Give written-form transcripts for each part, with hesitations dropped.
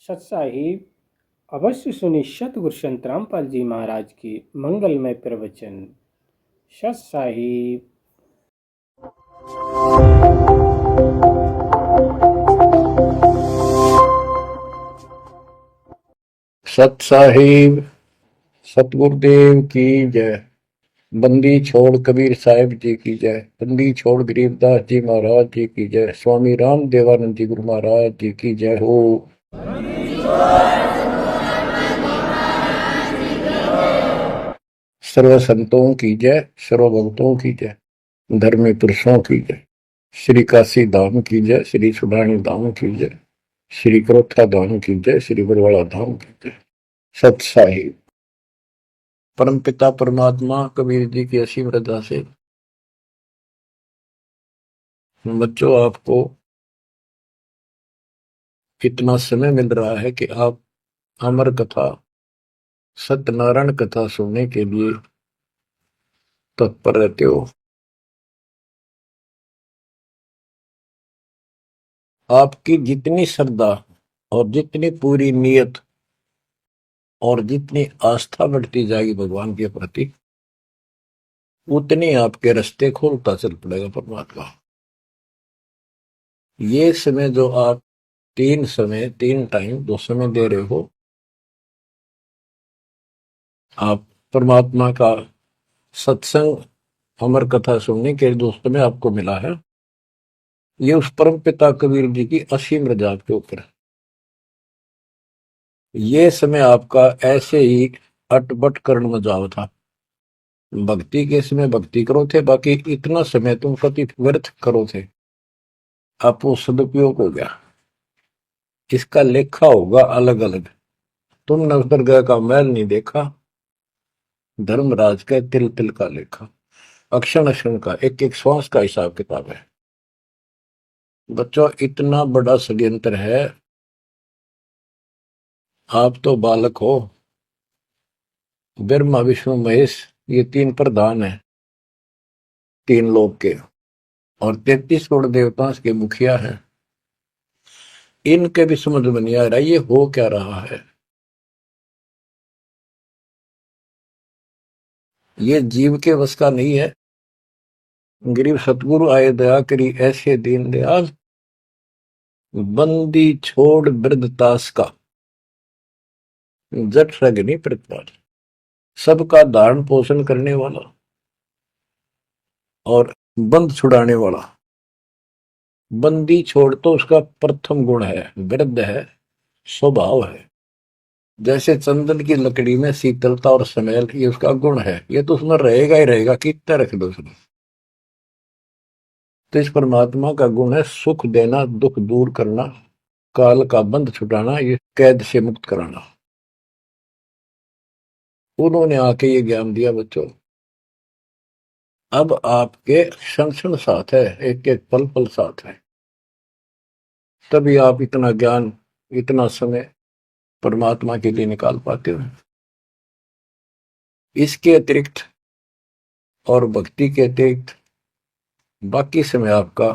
सत साहिब अवश्य सुनिए सतगुरु संत रामपाल जी महाराज की मंगलमय प्रवचन। सत साहिब। सत साहिब सतगुरुदेव की जय। बंदी छोड़ कबीर साहिब जी की जय। बंदी छोड़ गरीबदास जी महाराज जी की जय। स्वामी राम देवानंद जी गुरु महाराज जी की जय हो। सर्व संतों की जय, सर्व भक्तों की जय, धर्मी पुरुषों की जय। श्री काशी धाम की जय, श्री सुडानी धाम की जय, श्री क्रोथा धाम की जय, श्री बरवाड़ा धाम की जय। सत साहिब। परम पिता परमात्मा कबीर जी की असीम रजा से बच्चों आपको इतना समय मिल रहा है कि आप अमर कथा सत्यनारायण कथा सुनने के लिए तत्पर रहते हो। आपकी जितनी श्रद्धा और जितनी पूरी नियत और जितनी आस्था बढ़ती जाएगी भगवान के प्रति, उतनी आपके रास्ते खोलता चल पड़ेगा परमात्मा। ये समय जो आप तीन टाइम जो समय दे रहे हो, आप परमात्मा का सत्संग अमर कथा सुनने के जो समय आपको मिला है, ये उस परम पिता कबीर जी की असीम रजा के ऊपर है। ये समय आपका ऐसे ही अटपट करण में जाओ था। भक्ति के समय भक्ति करो थे, बाकी इतना समय तुम कति व्यर्थ करो थे, आप वो सदुपयोग हो गया। इसका लेखा होगा अलग अलग। तुमने उस दरगाह का मैल नहीं देखा, धर्मराज का तिल तिल का लेखा, अक्षण अक्षण का, एक एक श्वास का हिसाब किताब है। बच्चों, इतना बड़ा षड्यंत्र है। आप तो बालक हो। ब्रह्मा विष्णु महेश ये तीन प्रधान है, तीन लोक के, और 33 करोड़ देवताओं के मुखिया हैं। इनके भी समझ में नहीं आ रहा ये हो क्या रहा है। ये जीव के वश का नहीं है। गरीब सतगुरु आए दया करी ऐसे दीन दयाल, बंदी छोड़ वृद्धतास का, जट सगनी प्रतिपाल। सबका धारण पोषण करने वाला और बंद छुड़ाने वाला। बंदी छोड़ तो उसका प्रथम गुण है, वृद्ध है, स्वभाव है। जैसे चंदन की लकड़ी में शीतलता और स्मेल, ये उसका गुण है, ये तो उसमें रहेगा ही रहेगा, कितना रख दो उसमें। तो इस परमात्मा का गुण है सुख देना, दुख दूर करना, काल का बंध छुटाना, ये कैद से मुक्त कराना। उन्होंने आके ये ज्ञान दिया बच्चों। अब आपके क्षण क्षण साथ है, एक एक पल पल साथ है, तभी आप इतना ज्ञान, इतना समय परमात्मा के लिए निकाल पाते हो। इसके अतिरिक्त और भक्ति के अतिरिक्त बाकी समय आपका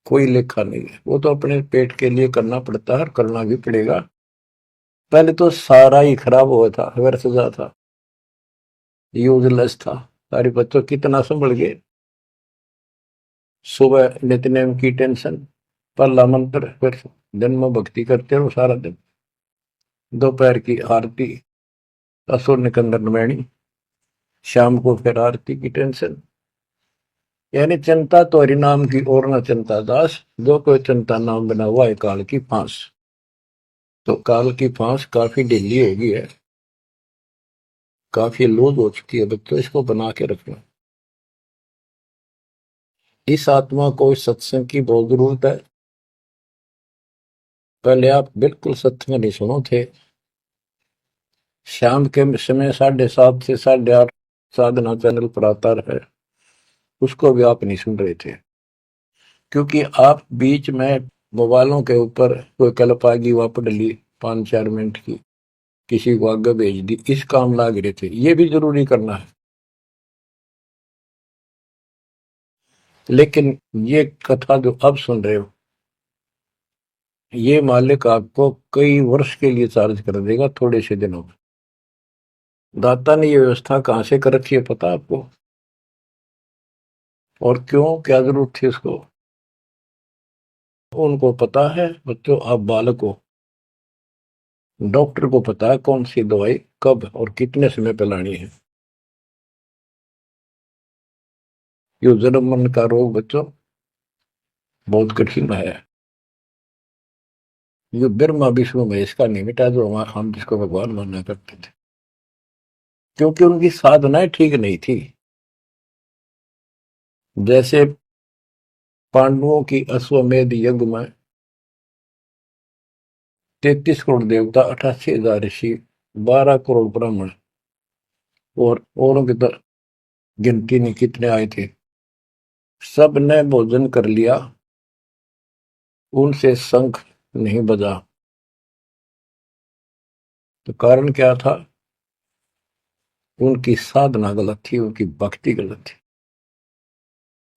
कोई लेखा नहीं है। वो तो अपने पेट के लिए करना पड़ता है और करना भी पड़ेगा। पहले तो सारा ही खराब हुआ था, व्यर्थ जा था, यूजलेस था। सारे बच्चों कितना संभल गए। सुबह नित्यनेम की टेंशन, पहला मंत्र, फिर दिन में भक्ति करते रहो सारा दिन, दोपहर की आरती, असुर निकंदर नमैनी, शाम को फिर आरती की टेंशन। यानी चिंता तो हरि नाम की और न चिंता दास, जो कोई चिंता नाम बना हुआ है काल की फांस। तो काल की फांस काफी ढीली हो गई है, काफी लूज हो चुकी है बच्चों, इसको बना के रखना। इस आत्मा को इस सत्संग की बहुत जरूरत है। पहले आप बिल्कुल सत्संग नहीं सुनो थे। शाम के समय 7:30 से 8:30 साधना चैनल पर आता है, उसको भी आप नहीं सुन रहे थे, क्योंकि आप बीच में मोबाइलों के ऊपर कोई कल्प आ गई, वापस डली 5-4 मिनट की, किसी को आगे भेज दी, इस काम लाग रहे थे। ये भी जरूरी करना है, लेकिन ये कथा जो अब सुन रहे हो, ये मालिक आपको कई वर्ष के लिए चार्ज कर देगा थोड़े से दिनों में। दाता ने ये व्यवस्था कहां से कर रखी है पता आपको? और क्यों, क्या जरूरत थी उसको? उनको पता है बच्चों, आप बालक हो, डॉक्टर को पता है कौन सी दवाई कब और कितने समय पे लानी है। ये जन्म मन का रोग बच्चों बहुत कठिन है। ये ब्रह्मा विष्णु महेश का नहीं मिटा जो हम जिसको भगवान माना करते थे, क्योंकि उनकी साधनाएं ठीक नहीं थी। जैसे पांडवों की अश्वमेध यज्ञ में 33 करोड़ देवता, 88,000 ऋषि, 12 करोड़ ब्राह्मण और औरों की तो गिनती नहीं कितने आए थे, सब ने भोजन कर लिया, उनसे शंख नहीं बजा। तो कारण क्या था? उनकी साधना गलत थी, उनकी भक्ति गलत थी।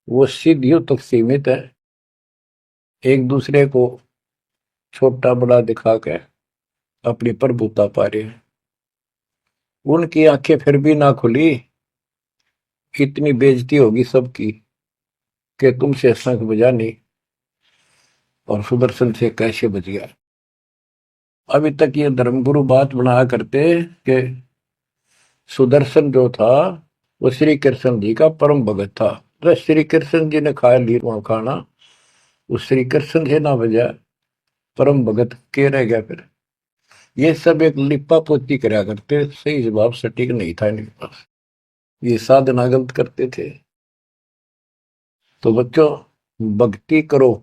वो सिद्धियों तक सीमित है, एक दूसरे को छोटा बड़ा दिखा के अपनी प्रभुता पा रहे हैं। उनकी आंखें फिर भी ना खुली, इतनी बेइज्जती होगी सबकी कि तुमसे शंख बजा नहीं और सुदर्शन से कैसे बच गया। अभी तक ये धर्मगुरु बात बनाया करते कि सुदर्शन जो था वो श्री कृष्ण जी का परम भगत था, तो श्री कृष्ण जी ने खाया ली वहां खाना, उस श्री कृष्ण से ना बजा, परम भगत के रह गया फिर। ये सब एक लिपा पोती कराया करते, सही जवाब सटीक नहीं था इनके पास, ये साधना गलत करते थे। तो बच्चों भक्ति करो,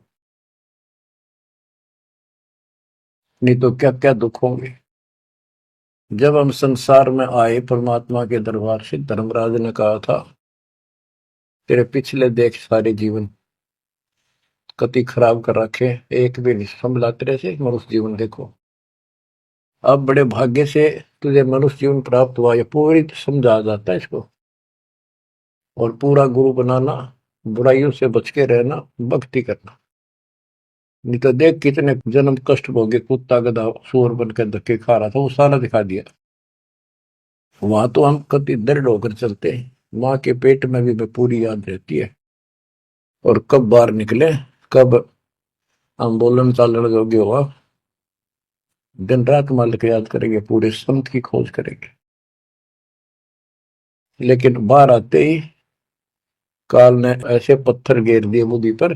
नहीं तो क्या क्या दुख होंगे। जब हम संसार में आए परमात्मा के दरबार से, धर्मराज ने कहा था तेरे पिछले देख सारे जीवन कति खराब कर रखे, एक भी नहीं संभला तेरे से, मनुष्य जीवन देखो। अब बड़े भाग्य से तुझे मनुष्य जीवन प्राप्त हुआ, ये पूरी समझा जाता है इसको। और पूरा गुरु बनाना, बुराइयों से बच के रहना, भक्ति करना। नहीं तो देख कितने जन्म कष्ट भोगे, कुत्ता गधा सूअर बन के धक्के खा रहा था, वो सारा दिखा दिया। वहां तो हम कति दृढ़ होकर चलते हैं, माँ के पेट में भी पूरी याद रहती है, और कब बाहर निकले, कब हम बोलन चालन योग्य हुआ, दिन रात मालिक याद करेंगे, पूरे संत की खोज करेंगे। लेकिन बाहर आते ही काल ने ऐसे पत्थर घेर दिए मुदी पर,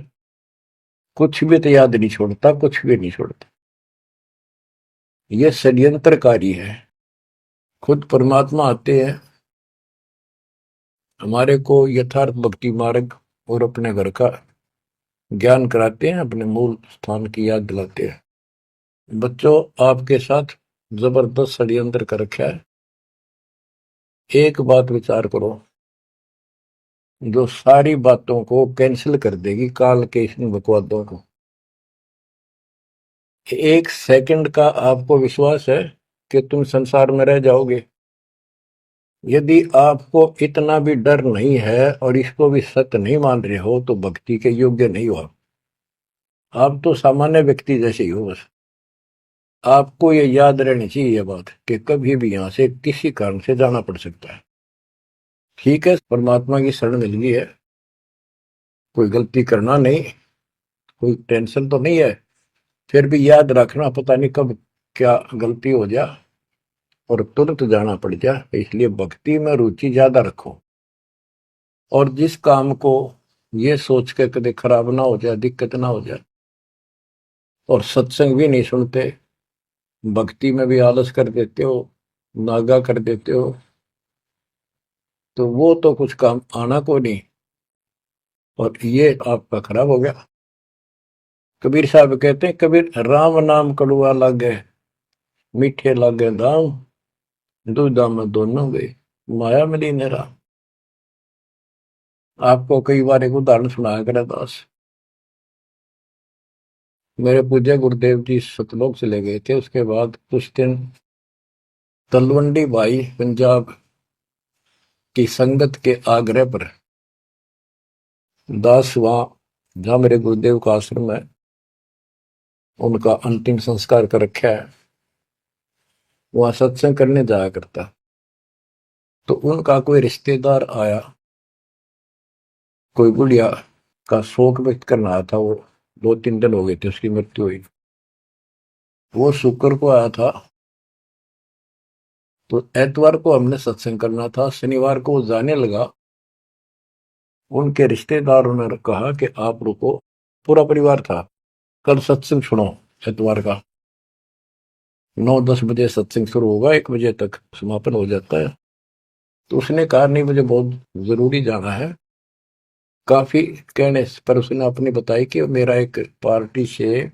कुछ भी तो याद नहीं छोड़ता, कुछ भी नहीं छोड़ता। यह षड्यंत्रकारी है। खुद परमात्मा आते हैं, हमारे को यथार्थ भक्ति मार्ग और अपने घर का ज्ञान कराते हैं, अपने मूल स्थान की याद दिलाते हैं। बच्चों आपके साथ जबरदस्त षड्यंत्र कर रखा है। एक बात विचार करो जो सारी बातों को कैंसिल कर देगी, काल के इन बकवादों को। एक सेकंड का आपको विश्वास है कि तुम संसार में रह जाओगे? यदि आपको इतना भी डर नहीं है और इसको भी सत्य नहीं मान रहे हो तो भक्ति के योग्य नहीं हो आप तो सामान्य व्यक्ति जैसे ही हो बस। आपको ये याद रहनी चाहिए ये बात कि कभी भी यहां से किसी कारण से जाना पड़ सकता है। ठीक है, परमात्मा की शरण मिल गई है, कोई गलती करना नहीं, कोई टेंशन तो नहीं है, फिर भी याद रखना पता नहीं कब क्या गलती हो जाए और तुरंत जाना पड़ जाए, इसलिए भक्ति में रुचि ज्यादा रखो। और जिस काम को ये सोच के कभी खराब ना हो जाए, दिक्कत ना हो जाए, और सत्संग भी नहीं सुनते, भक्ति में भी आलस कर देते हो, नागा कर देते हो, तो वो तो कुछ काम आना को नहीं, और ये आपका खराब हो गया। कबीर साहब कहते हैं, कबीर राम नाम कड़ुआ लागे, मीठे लागे दाम, दुविधा में दोनों गए, माया मिली ने राम। आपको कई बार एक उदाहरण सुनाया करे दास। मेरे पूज्य गुरुदेव जी सतलोक चले गए थे, उसके बाद कुछ दिन तलवंडी भाई पंजाब की संगत के आग्रह पर दास वहां जहां मेरे गुरुदेव का आश्रम है उनका अंतिम संस्कार कर रखा है, वहां सत्संग करने जाया करता। तो उनका कोई रिश्तेदार आया, कोई बुढ़िया का शोक व्यक्त करना आया था। वो 2-3 दिन हो गए थे उसकी मृत्यु हुई। वो शुक्र को आया था, तो एतवार को हमने सत्संग करना था। शनिवार को वो जाने लगा। उनके रिश्तेदारों ने कहा कि आप रुको, पूरा परिवार था, कल सत्संग सुनो एतवार का। 9-10 बजे सत्संग शुरू होगा, 1 बजे तक समापन हो जाता है। तो उसने कहा नहीं, मुझे बहुत जरूरी जाना है। काफी कहने पर उसने अपनी बताई कि मेरा एक पार्टी से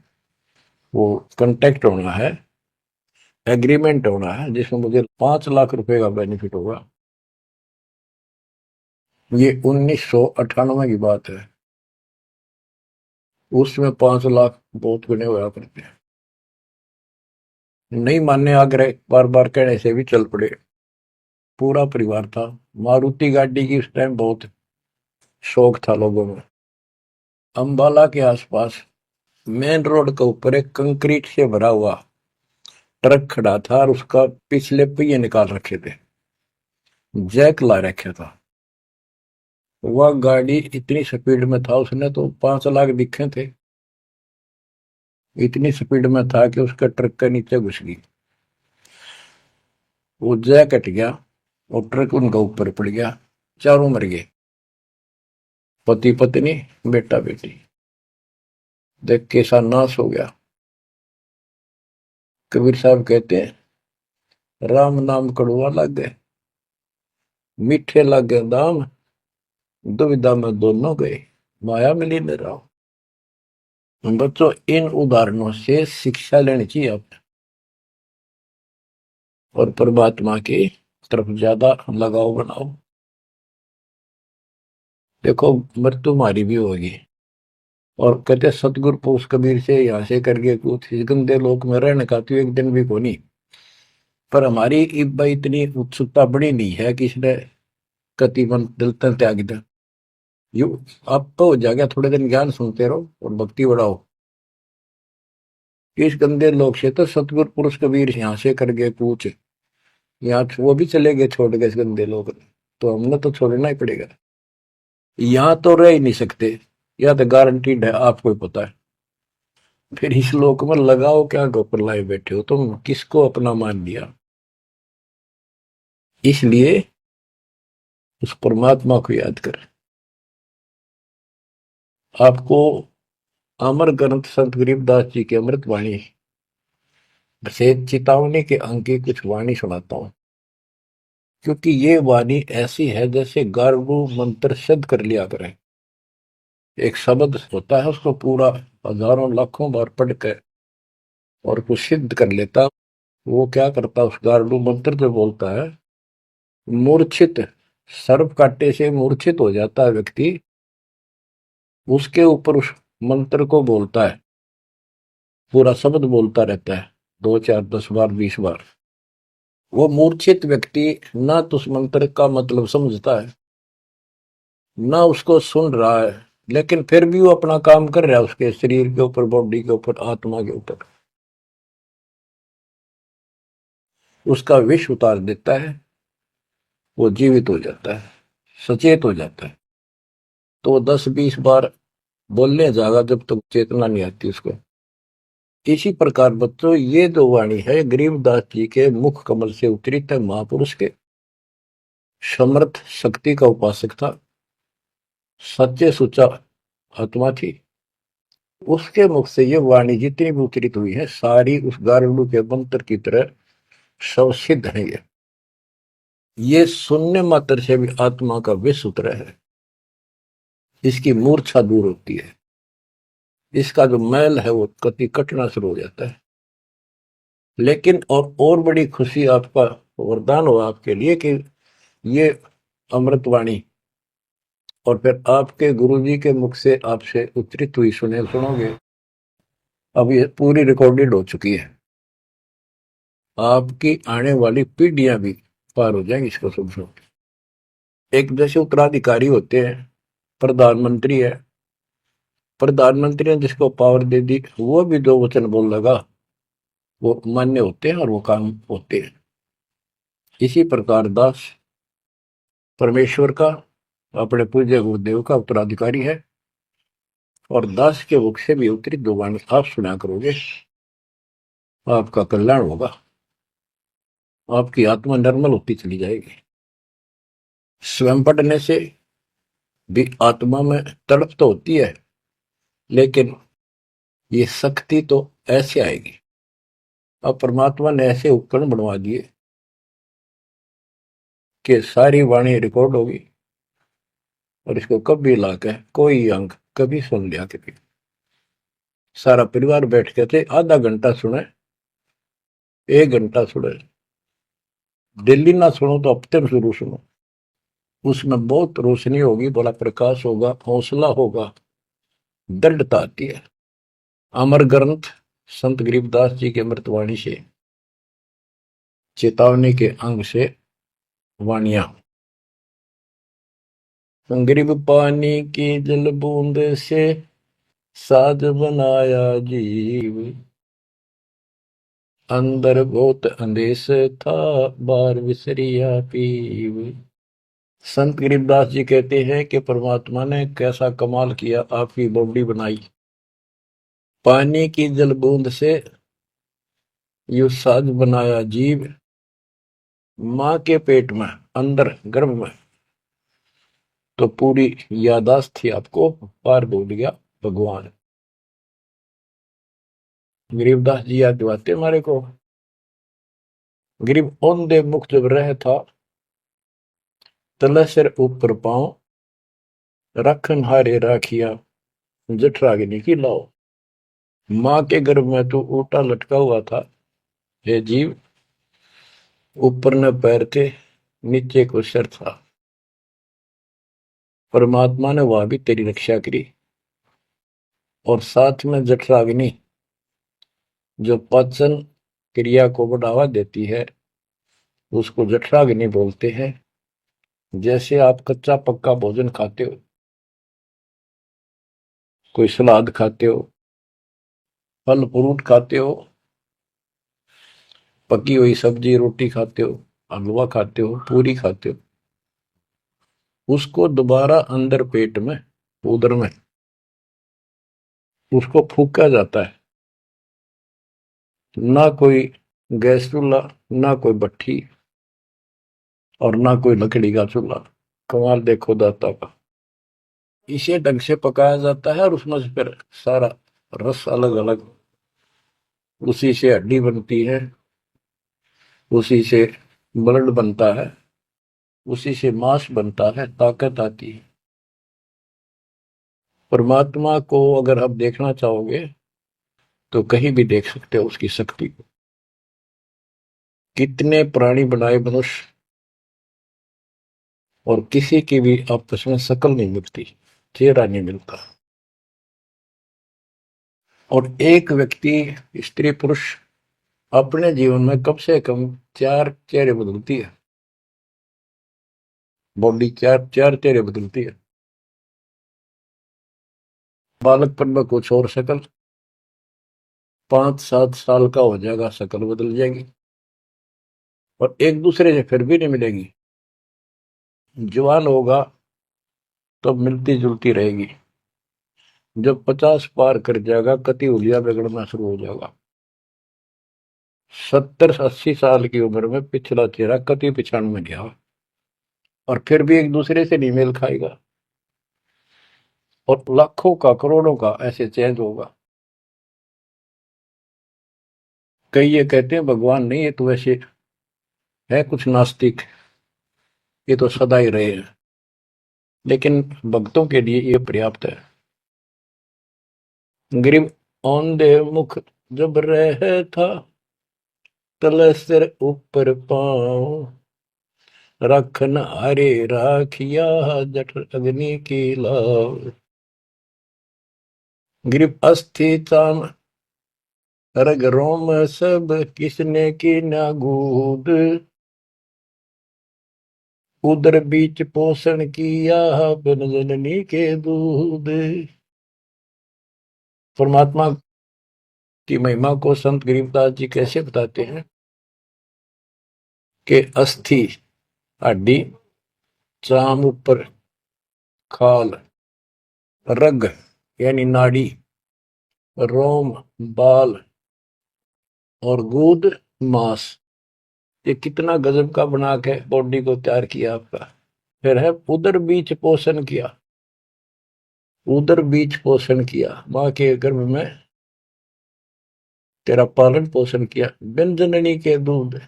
वो कांटेक्ट होना है, एग्रीमेंट होना है, जिसमें मुझे 5 लाख रुपए का बेनिफिट होगा। ये 1998 की बात है। उसमें 5 लाख बहुत गुने हुए अपने पे। नहीं मानने आग्रह बार बार कहने से भी चल पड़े। पूरा परिवार था। मारुति गाड़ी की उस टाइम बहुत शौक था लोगों में। अंबाला के आसपास मेन रोड के ऊपर एक कंक्रीट से भरा हुआ ट्रक खड़ा था और उसका पिछले पहिए निकाल रखे थे, जैक ला रखा था। वह गाड़ी इतनी स्पीड में था, उसने तो 5 लाख दिखे थे। इतनी स्पीड में था कि उसका ट्रक के नीचे घुस गई। वो जैक कट गया और ट्रक उनका ऊपर पड़ गया। चारों मर गए, पति पत्नी बेटा बेटी। देख कैसा नाश हो गया। कबीर साहब कहते हैं, राम नाम कड़वा लग गए, मीठे लग गए दाम, दुविधा में दोनों गए, माया मिली न राम। बच्चों, इन उदाहरणों से शिक्षा लेनी चाहिए आपने, और परमात्मा की तरफ ज्यादा लगाव बनाओ। देखो, मृत्यु हमारी भी होगी। और कहते सतगुरु पुरुष कबीर से यहाँ से करके कुछ इस गंदे लोक में रहने का तो एक दिन भी को नहीं। पर हमारी इब्बा इतनी उत्सुकता बड़ी नहीं है कि इसने कति मन दिल तन त्याग दे। यू आप तो हो जाएगा, थोड़े दिन ज्ञान सुनते रहो और भक्ति बढ़ाओ। इस गंदे लोग से तो सतगुरु पुरुष कबीर यहाँ से कर गए पूछ, यहाँ वो भी चले गए छोड़ के इस गंदे लोग। तो हमने तो छोड़ना ही पड़ेगा। यहाँ तो रह ही नहीं सकते, या तो गारंटीड है, आपको ही पता है। फिर इस लोक में लगाओ क्या, गोपर लाए बैठे हो तुम, किसको अपना मान लिया। इसलिए उस परमात्मा को याद कर। आपको अमर ग्रंथ संत गरीबदास जी की अमृत वाणी से चेतावनी के अंक की कुछ वाणी सुनाता हूं, क्योंकि ये वाणी ऐसी है जैसे गारडू मंत्र सिद्ध कर लिया करें। एक शब्द होता है, उसको पूरा हजारों लाखों बार पढ़ कर और कुछ सिद्ध कर लेता। वो क्या करता, उस गारडू मंत्र जो बोलता है, मूर्छित सर्प काटे से मूर्छित हो जाता है व्यक्ति, उसके ऊपर उस मंत्र को बोलता है, पूरा शब्द बोलता रहता है 2, 4, 10 बार, 20 बार। वो मूर्छित व्यक्ति ना तो उस मंत्र का मतलब समझता है, ना उसको सुन रहा है, लेकिन फिर भी वो अपना काम कर रहा है उसके शरीर के ऊपर, बॉडी के ऊपर, आत्मा के ऊपर। उसका विष उतार देता है, वो जीवित हो जाता है, सचेत हो जाता है। तो 10, 20 बार बोलने जाएगा जब तक चेतना नहीं आती उसको। इसी प्रकार बच्चों, ये जो वाणी है गरीबदास जी के मुख कमल से उतरी है। महापुरुष के समर्थ शक्ति का उपासक था, सच्चे सुचा आत्मा थी। उसके मुख से ये वाणी जितनी भी उतरित हुई है, सारी उस गारुड़ के मंत्र की तरह सब सिद्ध है। ये सुनने मात्र से भी आत्मा का विष उतरा है, इसकी मूर्छा दूर होती है, इसका जो मैल है वो कति कटना शुरू हो जाता है। लेकिन और बड़ी खुशी आपका वरदान हो आपके लिए कि ये अमृतवाणी और फिर आपके गुरुजी के मुख से आपसे उद्धृत हुई सुनोगे। अब ये पूरी रिकॉर्डेड हो चुकी है, आपकी आने वाली पीढ़ियां भी पार हो जाएंगी इसको सुन सुन। एक जैसे उत्तराधिकारी होते हैं, प्रधानमंत्री है, प्रधानमंत्री ने जिसको पावर दे दी वो भी जो वचन बोल लगा वो मान्य होते हैं और वो काम होते हैं। इसी प्रकार दास परमेश्वर का अपने पूज्य गुरुदेव का उत्तराधिकारी है और दास के मुख से भी उतरी दो वाणी आप सुना करोगे, आपका कल्याण होगा, आपकी आत्मा निर्मल होती चली जाएगी। स्वयं पढ़ने से भी आत्मा में तड़प तो होती है, लेकिन ये शक्ति तो ऐसे आएगी। अब परमात्मा ने ऐसे उपकरण बनवा दिए कि सारी वाणी रिकॉर्ड होगी और इसको कभी लाकर कोई अंक कभी सुन लिया, कभी सारा परिवार बैठ के थे आधा घंटा सुने, 1 घंटा सुने, डेली ना सुनो तो हफ्ते में शुरू सुनो, उसमें बहुत रोशनी होगी, बड़ा प्रकाश होगा, हौसला होगा, दृढ़ता आती है। अमर ग्रंथ संत गरीबदास जी के अमृतवाणी से चेतावनी के अंग से वाणियां। गरीब पानी की जल बूंद से साज बनाया जीव, अंदर बहुत अंदेश था बार विसरिया पीव। संत गरीबदास जी कहते हैं कि परमात्मा ने कैसा कमाल किया, आपकी बॉडी बनाई, पानी की जल बूंद से यू साज बनाया जीव, मां के पेट में अंदर गर्भ में तो पूरी यादाश्त थी आपको, पार बोल गया भगवान। गरीबदास जी याद दिवाते हमारे को, गरीब औंधे मुख जब रह था तले सिर ऊपर पांव, रखन हारे राखिया जठराग्नि की लाओ। मां के गर्भ में तो उल्टा लटका हुआ था हे जीव, ऊपर न पैर थे नीचे को सिर था। परमात्मा ने वहां भी तेरी रक्षा करी और साथ में जठराग्नि जो पाचन क्रिया को बढ़ावा देती है उसको जठराग्नि बोलते हैं। जैसे आप कच्चा पक्का भोजन खाते हो, कोई सलाद खाते हो, फल फ्रूट खाते हो, पकी हुई सब्जी रोटी खाते हो, हलवा खाते हो, पूरी खाते हो, उसको दोबारा अंदर पेट में उदर में उसको फूका जाता है। ना कोई गैस चूल्हा, ना कोई भट्ठी और ना कोई लकड़ी का चूल्हा। कमाल देखो दाता का, इसे ढंग से पकाया जाता है और उसमें से फिर सारा रस अलग अलग, उसी से हड्डी बनती है, उसी से ब्लड बनता है, उसी से मांस बनता है, ताकत आती है। परमात्मा को अगर आप देखना चाहोगे तो कहीं भी देख सकते हो उसकी शक्ति को। कितने प्राणी बनाए मनुष्य और किसी की भी आपस में शकल नहीं मिलती, चेहरा नहीं मिलता, और एक व्यक्ति स्त्री पुरुष अपने जीवन में कम से कम 4 चेहरे बदलती है, बॉडी 4 चेहरे बदलती है। बालकपन में कुछ और शक्ल, 5-7 साल का हो जाएगा शक्ल बदल जाएगी और एक दूसरे से फिर भी नहीं मिलेगी। जवान होगा तो मिलती जुलती रहेगी, जब 50 पार कर जाएगा कति उलिया बिगड़ना शुरू हो जाएगा। 70-80 साल की उम्र में पिछला चेहरा कति पिछाड़ में गया और फिर भी एक दूसरे से नहीं मेल खाएगा और लाखों का करोड़ों का ऐसे चेंज होगा। कई ये कहते हैं भगवान नहीं, ये तो वैसे है कुछ नास्तिक, ये तो सदा ही रहे हैं, लेकिन भक्तों के लिए ये पर्याप्त है। गरीब औंधे मुख जब रह था तले सिर ऊपर पांव, रखन हरे राखिया जठ अग्नि की लाव। गरीब अस्थि चाम रग रोम सब किसने की ना गूद, उदर बीच पोषण किया बिन जननी के दूध। परमात्मा की महिमा को संत गरीबदास जी कैसे बताते हैं कि अस्थि हड्डी, चाम ऊपर खाल, रग यानी नाड़ी, रोम बाल और गूद मांस, ये कितना गजब का बना के बॉडी को तैयार किया आपका। फिर है उदर बीच पोषण किया, उदर बीच पोषण किया, माँ के गर्भ में तेरा पालन पोषण किया। बिन जननी के दूध,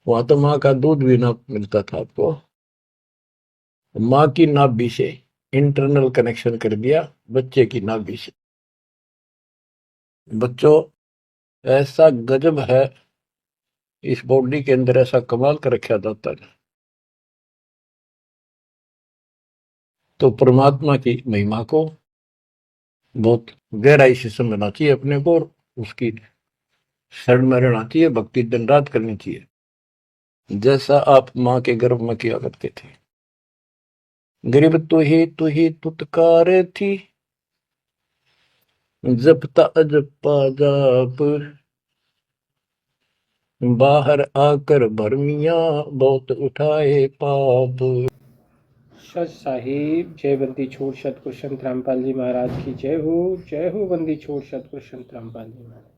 वहां तो माँ का दूध भी ना मिलता था आपको, माँ की नाभि से इंटरनल कनेक्शन कर दिया बच्चे की नाभि से। बच्चों, ऐसा गजब है इस बॉडी के अंदर, ऐसा कमाल कर रखा जाता है। तो परमात्मा की महिमा को बहुत गहराई से समझना चाहिए अपने को, और उसकी शरण में रहना चाहिए, भक्ति दिन रात करनी चाहिए, जैसा आप माँ के गर्भ में किया करते थे। गरीब तू ही तुतकार थी, जपता अजपा जाप, बाहर आकर भरमिया बहुत उठाए पाप। सच साहिब, जय बंदी छोड़ सतगुरु संत रामपाल जी महाराज की जय हो, जय हो बंदी छोड़ सतगुरु संत रामपाल जी महाराज।